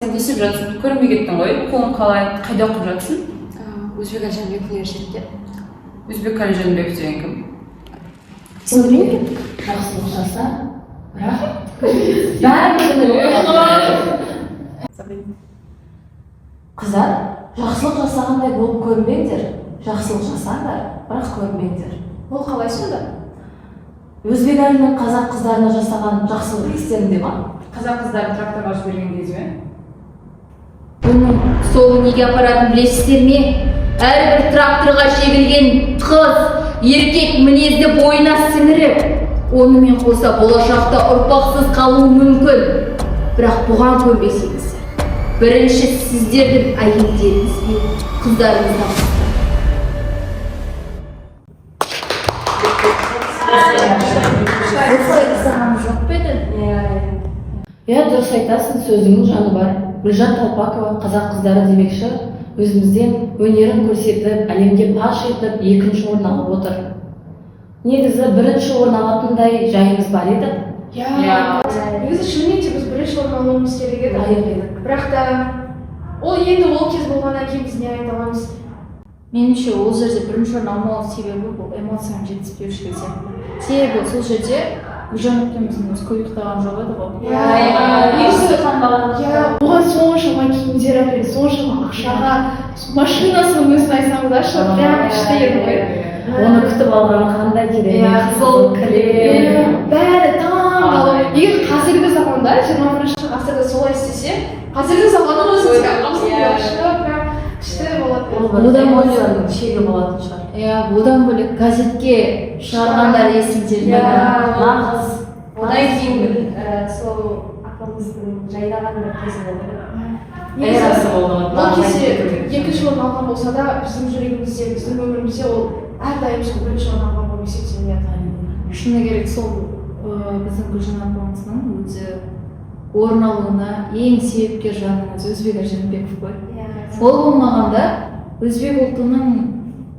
сен не істеп жатсың? Көрінбей кеттің ғой. Оқуың қалай? Қайда оқып жатсың? Өзбек Әлжанбек университетте. Өзбек Әлжанбек деген кім? Білмеймін. Жақсылық жаса, Қыздар, жақсылық жасағандай болып көрмеңдер. Жақсылық жасаңдар, бірақ көрмеңдер. Ол қалай сонда? Өзбек әлінің қазақ қыздарына жасаған жақсылық істерінде ма? Қазақ қыздарын тракторға жіберген кезде ме? Бұның сол неге апаратынын білесіздер ме? Әрбір тракторға жегілген қыз, еркек мінезді бойына сіңіріп, онымен қоса болашақта ұрпақсыз қалуы мүмкін. Бірақ бұған көнбесеңіз, бірінші сіздердің әйелдеріңіз бен қыздарыңыздан Дұрыс айтасың, сөзіңнің жаны бар. Гүлжан Талпакова қазақ қыздары демекші, өзімізден өнерін көрсетіп, әлемге паш етіп, екінші орын алып отыр. Негізі бірінші орын алатындай жайымыз бар еді. Негізі шынымен де біз бірінші орын алуымыз керек еді. Бірақ та енді ол кез болғаннан кейін біз не айта аламыз? Меніңше ол жерде бірінші орын алмау себебі бұл эмоцияның жетіспеушілігі сияқты. Себебі сол жерде Гүлжан әпкеміздің өзі көп ұйықтаған жоқ еді ғой. Оған соншама киімдер әперді, соншама ақшаға, машинасын өзін айтсаңыздаршы, прям күшті еді ғой. Оны күтіп алғаны қандай керемет, қызыл кілем. Бәрі таңғалып. Егер қазіргі заманда, 21-ші ғасырда солай істесе, қазіргі заманның өзінде прям күшті болады. Одан бөлек шегі болатын шығар. Одан бөлек газетке шығарғандар есімдерінде. Нағыз. Одан кейін сол апамыздың жайнаған бір кезі болды. Эрасы болды. Ол кезде екінші орын алған болса да, біздің жүрегімізде, біздің өмірімізде ол әрдайым сол бірінші орын алған болып есептелінеді. Шыны керек, сол біздің Гүлжан апамыздың өзі орын алуына ең себепкер жанымыз Өзбек Әлжанбеков қой. Ол болмағанда өзбек ұлтының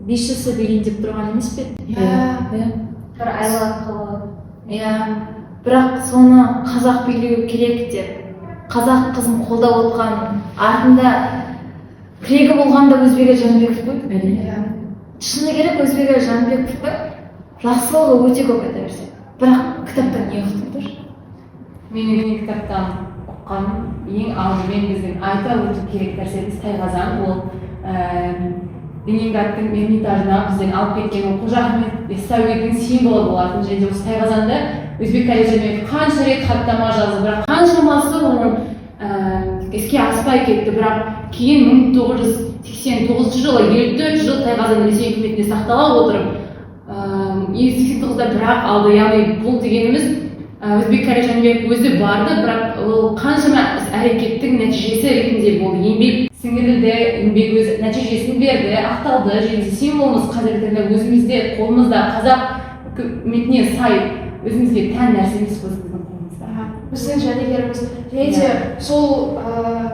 бесшісі билейін деп тұрған емес пе? Бір айлық қылып. Бірақ соны қазақ билеу керек деп, қазақ қызын қолдап отқан артында тірегі болғанда Өзбек Әлжанбеков қой. Шыны керек, Өзбек Әлжанбековтың жақсылығы өте көп айта берсе. Бірақ кітаптан не ұқтыңдар? Менің кітаптан оққаным ең алдымен біздің айта өту керек нәрсеміз Тайқазан. Ол Ленинградтың Эрмитажына бізден алып кеткен ол Қожа Ахмет Яссауидің символы болатын. Және осы Тайқазанды Өзбек Әлжанбеков қанша рет хаттама жазды, бірақ қаншамасы оның іске аспай кетті. Бірақ кейін 1989 жылы 54 жыл Тайқазан Ресей үкіметіне сақтала отырып, 89-да бірақ алды. Яғни бұл дегеніміз Өзбек Әлжанбеков өзі барды, бірақ ол қаншама әрекеттің нәтижесі ретінде болды. Еңбек сіңірілді, еңбек өз нәтижесін берді, ақталды. Және символымыз қазіргі таңда өзімізде, қолымызда, қазақ үкіметіне сай, өзімізге тән нәрсеміз біздің қолымызда. Біздің жәдігеріміз, және де сол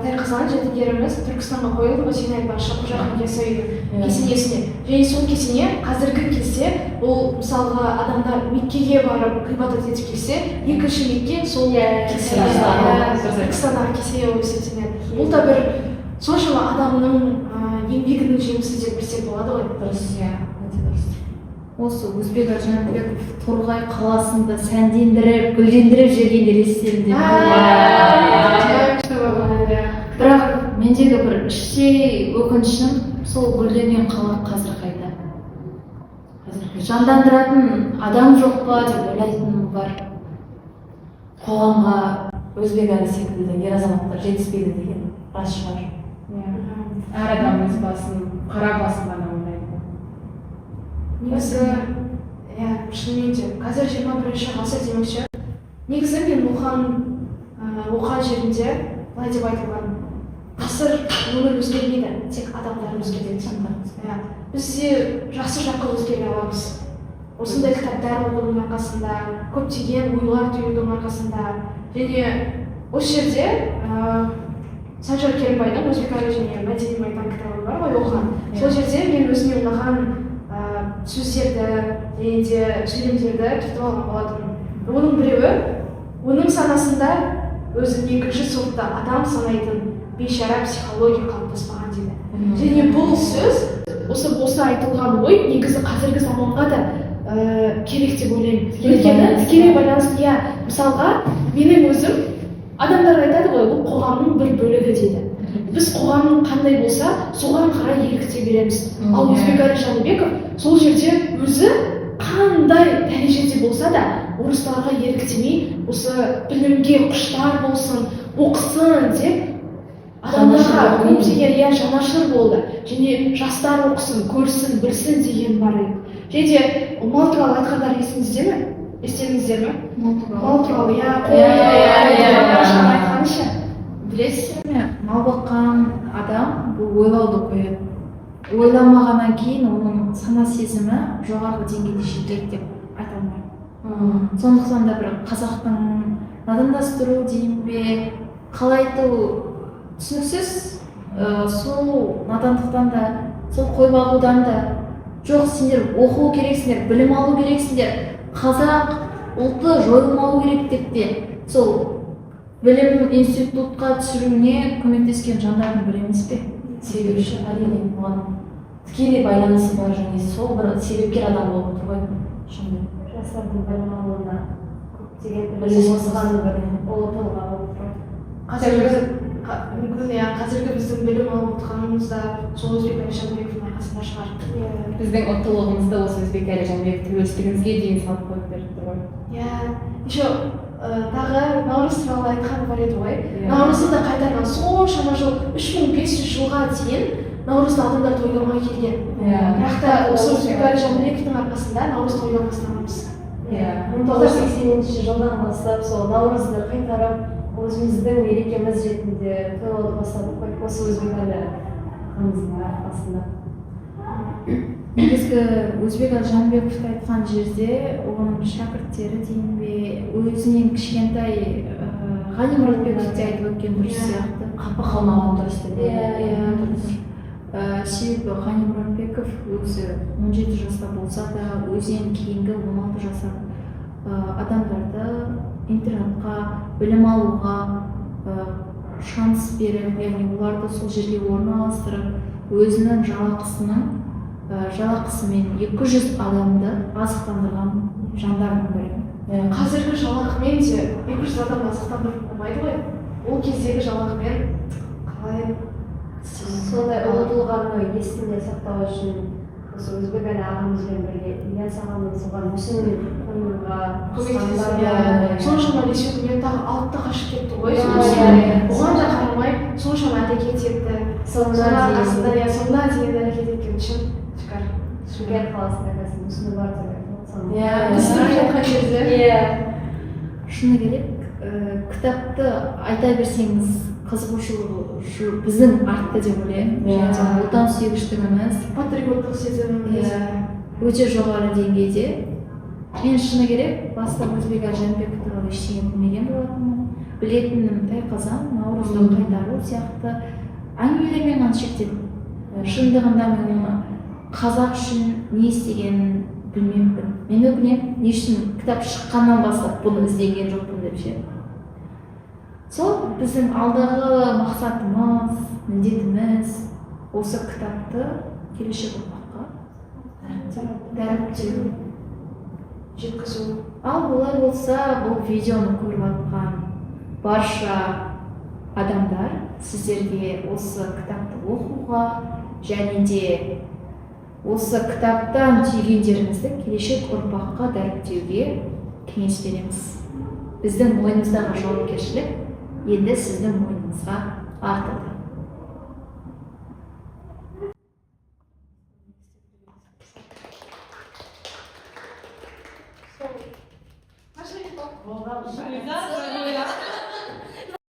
Тайқазан жәдігеріміз Түркістанға қойылды ғой, сен айтпақшы Қожа Ахмет Яссауидің кесенесіне. Және сол кесене қазіргі кезде ол мысалға адамдар Меккеге барып ғибадат етіп келсе, екінші Мекке сол Түркістандағы кесене болып есептелінеді. Бұл да бір соншама адамның еңбегінің жемісі деп білсек болады ғой. Дұрыс, дұрыс. Осы Өзбек Әлжанбеков Торғай қаласында сәндендіріп, гүлдендіріп жүргендер естерінде. Бірақ мендегі бір іштей өкінішім, сол гүлденген қала қазір қайда? Жандандыратын адам жоқ па деп ойлайтыным бар. Қоғамға Өзбек әлі секілді ер азаматтар жетіспейді деген рас шығар. Әр адам өз басын, қара басын ғана ойлайды. Негізі, шынымен де, қазір 21-ші ғасыр демекші. Негізі мен оқыған жерінде былай деп айтылған. Ғасыр өмір өзгермейді, тек адамдар өзгереді. Бізде жақсы жаққа өзгере аламыз. Осындай кітаптар оқудың арқасында, көптеген ойлар түюдің арқасында. Және осы жерде Санжар Керімбайдың Өзбек әлі және мәдени майдан кітабы бар ғой, оқыған. Сол жерде мен өзіме ұнаған сөздерді, және де сөйлемдерді кетіп алған болатын. Оның біреуі, оның санасында өзін екінші сортта адам санайтын бейшара психология қалыптаспаған дейді. Және бұл сөз, осы айтылған ой негізі қазіргі заманға да керек деп ойлаймын. Өйткені тікелей байланысты, иә, мысалға менің өзім, адамдар айтады ғой, бұл қоғамның бір бөлігі дейді. Біз қоғамның қандай болса, соған қарай елікте береміз. Ал Өзбекәлі Жәнібеков сол жерде өзі қандай дәрежеде болса да орыстарға еліктемей, осы білімге құштар болсын, оқысын деп адамдарға көптеген жанашыр болды. Және жастар оқысын, көрсін, білсін деген бар еді. Және де мал туралы айтқандар есіңізде ме? Естідіңіздер ме? Мал туралы, айтқанышы. Білесіздер ме, мал баққан адам бұл ойлауды қояды. Ойламағаннан кейін оның сана сезімі жоғарғы деңгейде жетеді деп айта алмаймын. Сондықтан да бір қазақтың надандастыру дейін бе, қалай айту түсініксіз, сол надандықтан да, сол қой бағудан да, жоқ сендер оқу керексіңдер, білім алу керексіңдер, қазақ ұлты жойылмауы керек деп те, сол білім институтқа түсіруіне көмектескен жандардың бірі емес пе? Себепші әрине оған тікелей байланысы бар, және сол бір себепкер адам болып отыр ғой. Жастардың білім алуына көптеген үлес қосқан бір ұлы тұлға болып тұр. Қазіргі біздің білім алып отырғанымыз да сол Өзбекәлі Жәнібековтің арқасында шығар. Біздің ұлттылығымызды осы Өзбекәлі Жәнібек тәуелсіздігімізге дейін салып қойып беріп тұр ғой. Еще тағы Наурыз туралы айтқан бар еді ғой. Наурызды да қайтарған соншама жыл, 3500 жылға дейін Наурызды адамдар тойламай келген. Бірақ та осы Өзбекәлі Жәнібековтің арқасында Наурыз тойлап бастағанбыз. 1980 жылдан бастап сол Наурызды қайтарып, өзіміздің мерекеміз ретінде тойлауды бастадық қой, осы Өзбекәлі ағамыздың арқасында. Негізгі Өзбекәлі Жәнібековті айтқан жерде оның шәкірттері дейін бе, өзінен кішкентай Ғани Мұратбеков те айтып өткен дұрыс сияқты. Қапы қалмаған дұрыс деп. Себебі Ғани Мұратбеков өзі 17 жаста болса да, өзінен кейінгі 16 жасар адамдарды интернатқа, білім алуға шанс беріп, яғни оларды сол жерге орналастырып, өзінің жалақысымен 200 адамды азықтандырған жандардың бірі. Қазіргі жалақымен де 200 адам азықтандырып болмайды ғой. Ол кездегі жалақымен қалай? Сондай ұлы тұлғаны есінде сақтау үшін осы Өзбекәлі ағамызбен бірге Ильяс ағамыз оған мүсін қоюға көмектесіп, соншама ресей үкіметі алып та қашып кетті ғой. Оған да қарамай соншама әрекет етті. Соңына дейін әрекет еткен үшін шүкір. Шымкент қаласында қазір мүсіні бар деп Мүсініп жатқан жерде. Шыны керек, кітапты айта берсеңіз қызығушылығы біздің артты деп ойлаймын. Отан сүйгіштігіміз, Патриоттық сезіміміз өте жоғары деңгейде. Мен шыны керек, бастап Өзбекәлі Жәнібеков туралы ештеңе білмеген болатынмын. Білетінім тайқазан, Наурызды қайтару сияқты әңгімелермен ғана шектелдім. Шындығында мен оны қазақ үшін не істегенін білмеппін. Мен өкінемін, не үшін кітап шыққаннан бастап бұны іздеген жоқпын деп ше. Сол біздің алдағы мақсатымыз, міндетіміз осы кітапты келешек ұрпаққа дәріптеу, жеткізу. Ал олай болса, бұл видеоны көріп жатқан барша адамдар сіздерге осы кітапты оқуға және де осы кітаптан түйгендеріңізді келешек ұрпаққа дәріптеуге кеңес береміз. Біздің мойнымыздағы жауапкершілік енді сіздің мойныңызға артылды. Нашли